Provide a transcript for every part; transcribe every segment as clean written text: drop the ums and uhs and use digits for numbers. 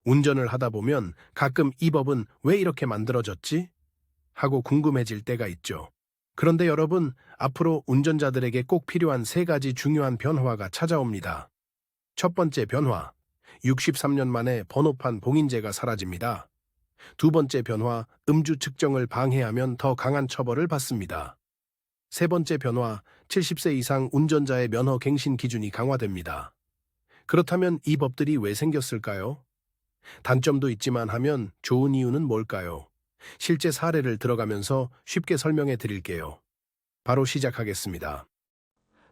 운전을 하다 보면 가끔 이 법은 왜 이렇게 만들어졌지? 하고 궁금해질 때가 있죠. 그런데 여러분, 앞으로 운전자들에게 꼭 필요한 세 가지 중요한 변화가 찾아옵니다. 첫 번째 변화, 63년 만에 번호판 봉인제가 사라집니다. 두 번째 변화, 음주 측정을 방해하면 더 강한 처벌을 받습니다. 세 번째 변화, 70세 이상 운전자의 면허 갱신 기준이 강화됩니다. 그렇다면 이 법들이 왜 생겼을까요? 단점도 있지만 하면 좋은 이유는 뭘까요? 실제 사례를 들어가면서 쉽게 설명해 드릴게요. 바로 시작하겠습니다.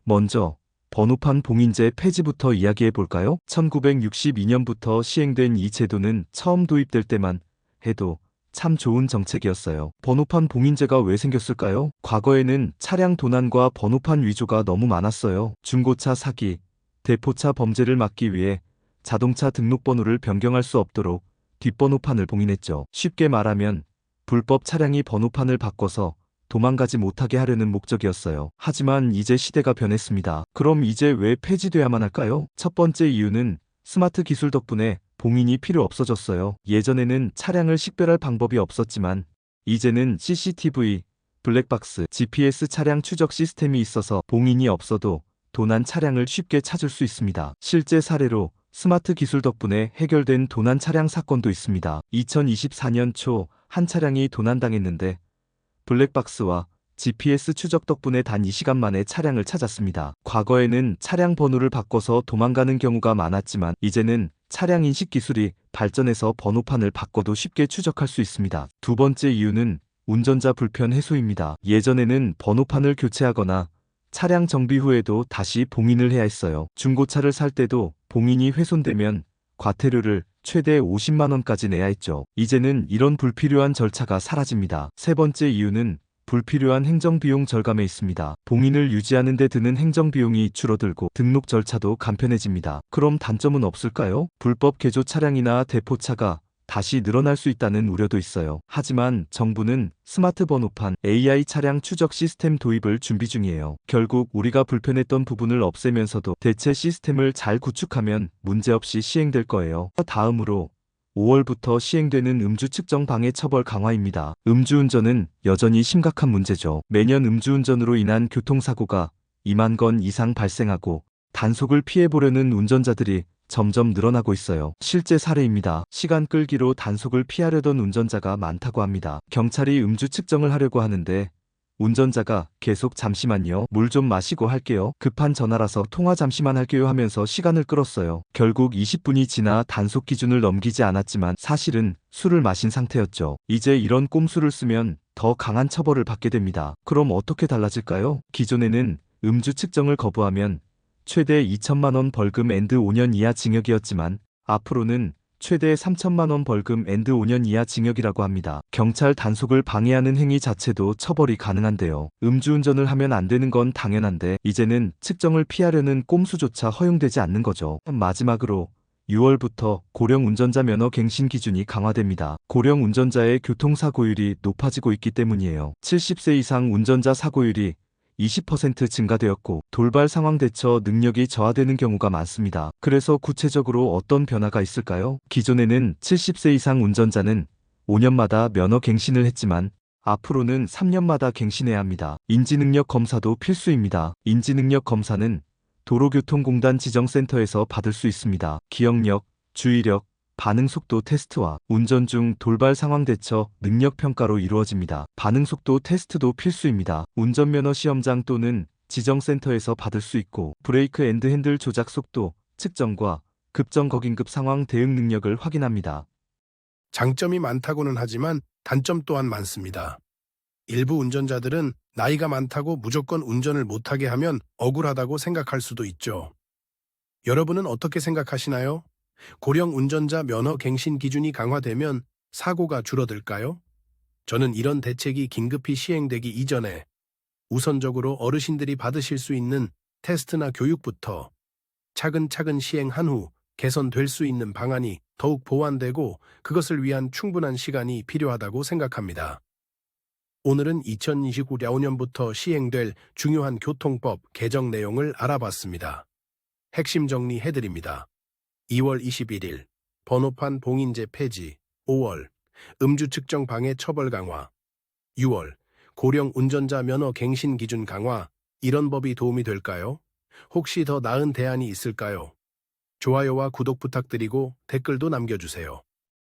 먼저 번호판 봉인제 폐지부터 이야기해 볼까요? 1962년부터 시행된 이 제도는 처음 도입될 때만 해도 참 좋은 정책이었어요. 번호판 봉인제가 왜 생겼을까요? 과거에는 차량 도난과 번호판 위조가 너무 많았어요. 중고차 사기, 대포차 범죄를 막기 위해 자동차 등록번호를 변경할 수 없도록 뒷번호판을 봉인했죠. 쉽게 말하면 불법 차량이 번호판을 바꿔서 도망가지 못하게 하려는 목적이었어요. 하지만 이제 시대가 변했습니다. 그럼 이제 왜 폐지돼야만 할까요? 첫 번째 이유는 스마트 기술 덕분에 봉인이 필요 없어졌어요. 예전에는 차량을 식별할 방법이 없었지만 이제는 CCTV, 블랙박스, GPS 차량 추적 시스템이 있어서 봉인이 없어도 도난 차량을 쉽게 찾을 수 있습니다. 실제 사례로 스마트 기술 덕분에 해결된 도난 차량 사건도 있습니다. 2024년 초 한 차량이 도난당했는데 블랙박스와 GPS 추적 덕분에 단 2시간 만에 차량을 찾았습니다. 과거에는 차량 번호를 바꿔서 도망가는 경우가 많았지만 이제는 차량 인식 기술이 발전해서 번호판을 바꿔도 쉽게 추적할 수 있습니다. 두 번째 이유는 운전자 불편 해소입니다. 예전에는 번호판을 교체하거나 차량 정비 후에도 다시 봉인을 해야 했어요. 중고차를 살 때도 봉인이 훼손되면 과태료를 최대 50만 원까지 내야 했죠. 이제는 이런 불필요한 절차가 사라집니다. 세 번째 이유는 불필요한 행정비용 절감에 있습니다. 봉인을 유지하는 데 드는 행정비용이 줄어들고 등록 절차도 간편해집니다. 그럼 단점은 없을까요? 불법 개조 차량이나 대포차가 다시 늘어날 수 있다는 우려도 있어요. 하지만 정부는 스마트 번호판, AI 차량 추적 시스템 도입을 준비 중이에요. 결국 우리가 불편했던 부분을 없애면서도 대체 시스템을 잘 구축하면 문제없이 시행될 거예요. 다음으로 5월부터 시행되는 음주 측정 방해 처벌 강화입니다. 음주운전은 여전히 심각한 문제죠. 매년 음주운전으로 인한 교통사고가 2만 건 이상 발생하고 단속을 피해보려는 운전자들이 점점 늘어나고 있어요. 실제 사례입니다. 시간 끌기로 단속을 피하려던 운전자가 많다고 합니다. 경찰이 음주 측정을 하려고 하는데 운전자가 계속 잠시만요. 물 좀 마시고 할게요. 급한 전화라서 통화 잠시만 할게요 하면서 시간을 끌었어요. 결국 20분이 지나 단속 기준을 넘기지 않았지만 사실은 술을 마신 상태였죠. 이제 이런 꼼수를 쓰면 더 강한 처벌을 받게 됩니다. 그럼 어떻게 달라질까요? 기존에는 음주 측정을 거부하면 최대 2천만 원 벌금 앤드 5년 이하 징역이었지만 앞으로는 최대 3천만 원 벌금 앤드 5년 이하 징역이라고 합니다. 경찰 단속을 방해하는 행위 자체도 처벌이 가능한데요. 음주운전을 하면 안 되는 건 당연한데 이제는 측정을 피하려는 꼼수조차 허용되지 않는 거죠. 마지막으로 6월부터 고령 운전자 면허 갱신 기준이 강화됩니다. 고령 운전자의 교통사고율이 높아지고 있기 때문이에요. 70세 이상 운전자 사고율이 20% 증가되었고 돌발 상황 대처 능력이 저하되는 경우가 많습니다. 그래서 구체적으로 어떤 변화가 있을까요? 기존에는 70세 이상 운전자는 5년마다 면허 갱신을 했지만 앞으로는 3년마다 갱신해야 합니다. 인지능력 검사도 필수입니다. 인지능력 검사는 도로교통공단 지정센터에서 받을 수 있습니다. 기억력, 주의력, 반응속도 테스트와 운전 중 돌발 상황 대처 능력 평가로 이루어집니다. 반응속도 테스트도 필수입니다. 운전면허 시험장 또는 지정센터에서 받을 수 있고 브레이크 앤드 핸들 조작 속도 측정과 급정 거긴급 상황 대응 능력을 확인합니다. 장점이 많다고는 하지만 단점 또한 많습니다. 일부 운전자들은 나이가 많다고 무조건 운전을 못하게 하면 억울하다고 생각할 수도 있죠. 여러분은 어떻게 생각하시나요? 고령 운전자 면허 갱신 기준이 강화되면 사고가 줄어들까요? 저는 이런 대책이 긴급히 시행되기 이전에 우선적으로 어르신들이 받으실 수 있는 테스트나 교육부터 차근차근 시행한 후 개선될 수 있는 방안이 더욱 보완되고 그것을 위한 충분한 시간이 필요하다고 생각합니다. 오늘은 2025년부터 시행될 중요한 교통법 개정 내용을 알아봤습니다. 핵심 정리해드립니다. 2월 21일 번호판 봉인제 폐지. 5월. 음주 측정 방해 처벌 강화. 6월. 고령 운전자 면허 갱신 기준 강화. 이런 법이 도움이 될까요? 혹시 더 나은 대안이 있을까요? 좋아요와 구독 부탁드리고 댓글도 남겨주세요.